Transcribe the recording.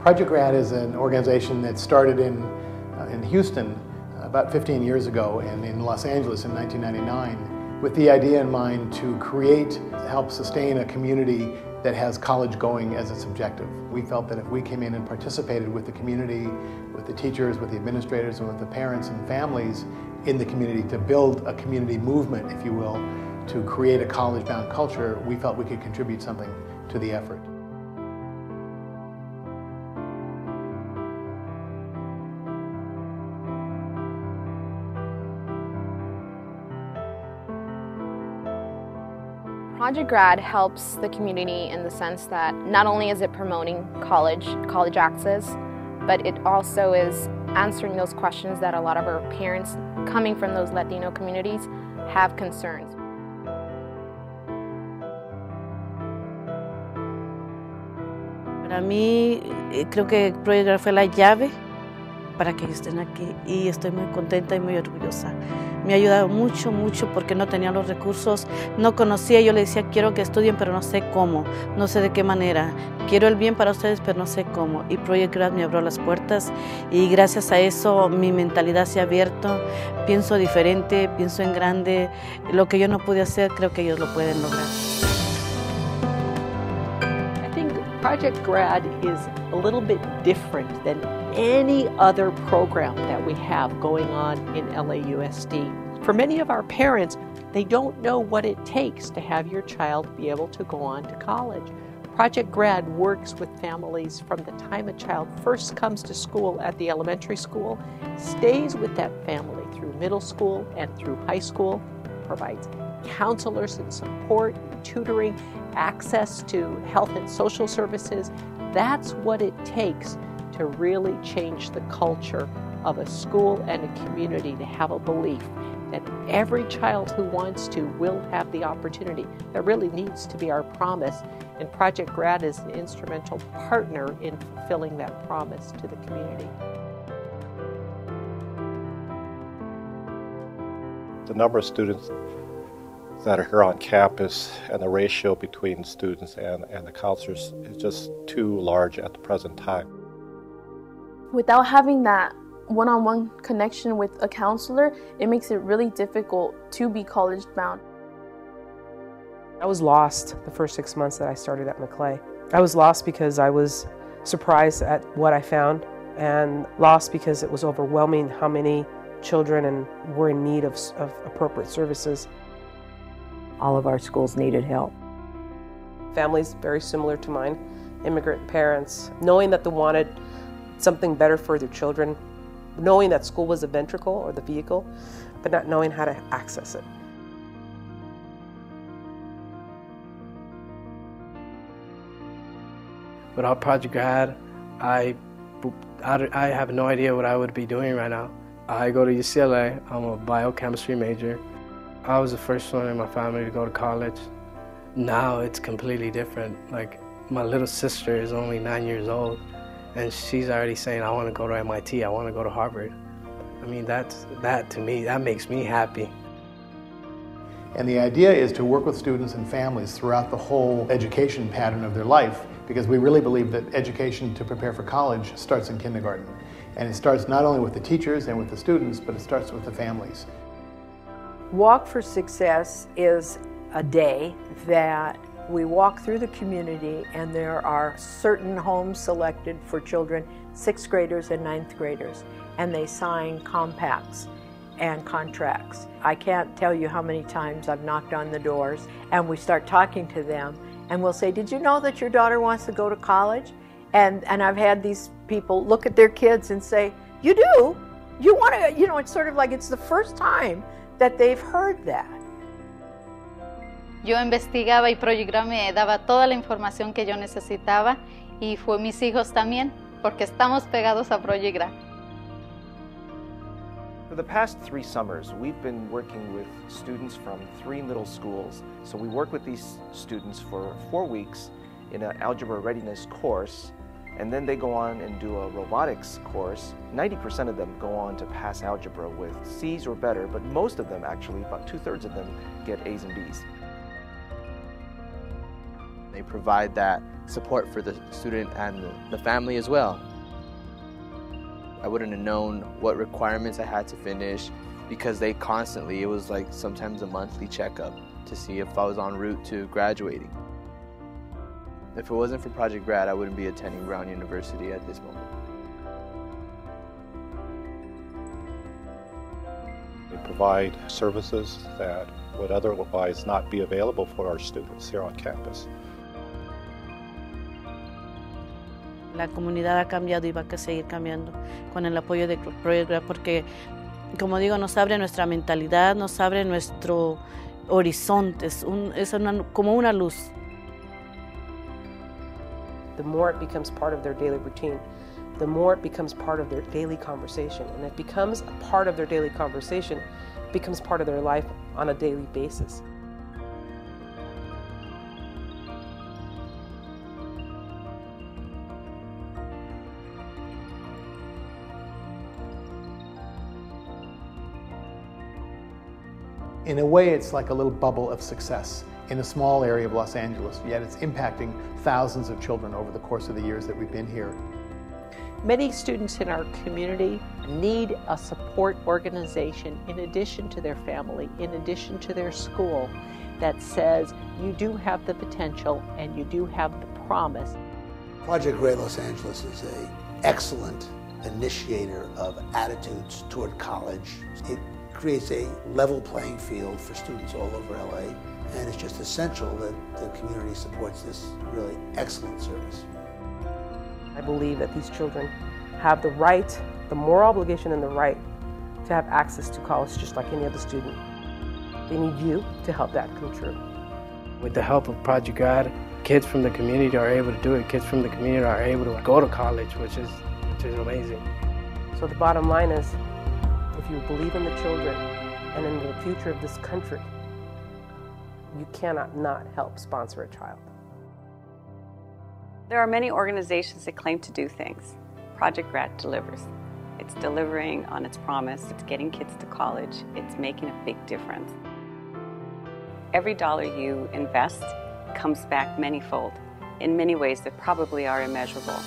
Project Grad is an organization that started in Houston about 15 years ago and in Los Angeles in 1999 with the idea in mind to help sustain a community that has college going as its objective. We felt that if we came in and participated with the community, with the teachers, with the administrators, and with the parents and families in the community to build a community movement, if you will, to create a college-bound culture, we felt we could contribute something to the effort. Project Grad helps the community in the sense that not only is it promoting college access, but it also is answering those questions that a lot of our parents coming from those Latino communities have concerns. Para mí, creo que Project Grad fue la llave para que estén aquí y estoy muy contenta y muy orgullosa. Me ha ayudado mucho, mucho porque no tenía los recursos, no conocía, yo le decía quiero que estudien pero no sé cómo, no sé de qué manera, quiero el bien para ustedes pero no sé cómo y Project Grad me abrió las puertas y gracias a eso mi mentalidad se ha abierto, pienso diferente, pienso en grande, lo que yo no pude hacer creo que ellos lo pueden lograr. Project Grad is a little bit different than any other program that we have going on in LAUSD. For many of our parents, they don't know what it takes to have your child be able to go on to college. Project Grad works with families from the time a child first comes to school at the elementary school, stays with that family through middle school and through high school, provides counselors and support, tutoring, access to health and social services. That's what it takes to really change the culture of a school and a community, to have a belief that every child who wants to will have the opportunity. That really needs to be our promise, and Project Grad is an instrumental partner in fulfilling that promise to the community. The number of students that are here on campus and the ratio between students and the counselors is just too large at the present time. Without having that one-on-one connection with a counselor, it makes it really difficult to be college-bound. I was lost the first 6 months that I started at McClay. I was lost because I was surprised at what I found, and lost because it was overwhelming how many children were in need of appropriate services. All of our schools needed help. Families very similar to mine, immigrant parents, knowing that they wanted something better for their children, knowing that school was the ventricle or the vehicle, but not knowing how to access it. Without Project Grad, I have no idea what I would be doing right now. I go to UCLA, I'm a biochemistry major. I was the first one in my family to go to college. Now it's completely different. Like, my little sister is only 9 years old, and she's already saying, I want to go to MIT, I want to go to Harvard. I mean, that to me, that makes me happy. And the idea is to work with students and families throughout the whole education pattern of their life, because we really believe that education to prepare for college starts in kindergarten. And it starts not only with the teachers and with the students, but it starts with the families. Walk for Success is a day that we walk through the community, and there are certain homes selected for children, 6th graders and 9th graders, and they sign compacts and contracts. I can't tell you how many times I've knocked on the doors and we start talking to them, and we'll say, did you know that your daughter wants to go to college? And I've had these people look at their kids and say, you do? You want to, you know, it's sort of like it's the first time that they've heard that. Yo investigaba y Project Grad me daba toda la información que yo necesitaba, y fue mis hijos también, porque estamos pegados a Project Grad. For the past 3 summers, we've been working with students from 3 middle schools. So we work with these students for 4 weeks in an algebra readiness course, and then they go on and do a robotics course. 90% of them go on to pass algebra with C's or better, but most of them actually, about 2/3 of them, get A's and B's. They provide that support for the student and the family as well. I wouldn't have known what requirements I had to finish because they constantly, it was like sometimes a monthly checkup to see if I was en route to graduating. If it wasn't for Project Grad, I wouldn't be attending Brown University at this moment. They provide services that would otherwise not be available for our students here on campus. La comunidad ha cambiado y va a seguir cambiando con el apoyo de Project Grad porque, como digo, nos abre nuestra mentalidad, nos abre nuestro horizonte, como una luz. The more it becomes part of their daily routine, the more it becomes part of their daily conversation. And it becomes a part of their daily conversation, it becomes part of their life on a daily basis. In a way, it's like a little bubble of success in a small area of Los Angeles, yet it's impacting thousands of children over the course of the years that we've been here. Many students in our community need a support organization in addition to their family, in addition to their school, that says you do have the potential and you do have the promise. Project Grad Los Angeles is an excellent initiator of attitudes toward college. It creates a level playing field for students all over LA, and it's just essential that the community supports this really excellent service. I believe that these children have the right, the moral obligation and the right to have access to college just like any other student. They need you to help that come true. With the help of Project Grad, kids from the community are able to do it. Kids from the community are able to go to college, which is amazing. So the bottom line is, if you believe in the children and in the future of this country, you cannot not help sponsor a child. There are many organizations that claim to do things. Project Grad delivers. It's delivering on its promise. It's getting kids to college. It's making a big difference. Every dollar you invest comes back manyfold in many ways that probably are immeasurable.